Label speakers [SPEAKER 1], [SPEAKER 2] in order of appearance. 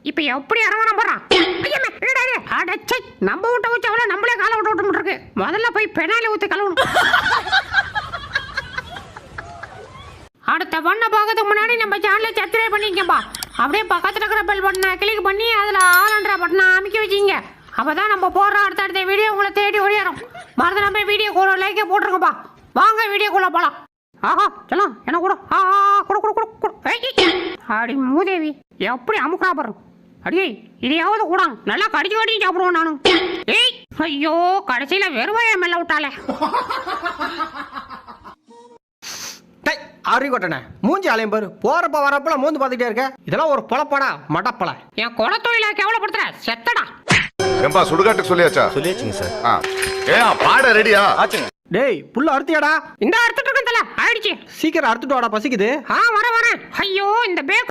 [SPEAKER 1] இப்ப எப்படி இறங்கணும் போறான்? அடச்சை, நம்ம விட்ட வச்சு அவளை நம்மளே காலை விட்டு விட்டு இருக்கு. முதல்ல போய் பெனாலி ஊத்தி கழுவணும். அடுத்த பண்ண பார்க்கறதுக்கு முன்னாடி நம்ம சேனலை சப்ஸ்கிரைப் பண்ணிக்கப்பா. அப்படியே பக்கத்துல இருக்கிற பெல் பட்டனை கிளிக் பண்ணி அதுல ஆல்ன்ற பட்டனை அமைக்க வச்சிங்க. அப்பதான் நம்ம போடுற அடுத்த வீடியோ உங்களை தேடி ஓடியாரும். மறந்துடாம வீடியோ கூட லைக்கே போட்டுருங்கப்பா. வாங்க வீடியோக்குள்ள போலாம். ஆஹா செல்லாம் என்ன கூட அடி மூதேவி எப்படி அமுக்கா பாரு. அடியே இதையாவது கூட நல்லா கடிச்சு கடிச்சு சாப்பிடுவோம் நானும். ஏய் ஐயோ கடைசியில வெறுவாய மெல்ல விட்டாலே.
[SPEAKER 2] ஆரி கொட்டனே மூஞ்சி அலையும் பாரு. போறப்ப வரப்பல மூந்து பார்த்துட்டே இருக்க. இதெல்லாம் ஒரு பொழப்பாடா மடப்பல.
[SPEAKER 1] என் குலத்தொழில கேவலப்படுத்துற செத்தடா.
[SPEAKER 3] ஏம்பா சுடுகாட்டுக்கு சொல்லியாச்சா?
[SPEAKER 4] சொல்லியாச்சுங்க சார்.
[SPEAKER 3] ஏன் பாட ரெடியா?
[SPEAKER 4] ஆச்சுங்க.
[SPEAKER 2] டேய் புல்ல அறுத்தியாடா?
[SPEAKER 1] இந்த அறுத்துட்டு இருக்கேன் தல ஆயிடுச்சு.
[SPEAKER 2] சீக்கிரம் அறுத்துட்டு வாடா, பசிக்குது.
[SPEAKER 1] வரேன். ஐயோ இந்த பேக்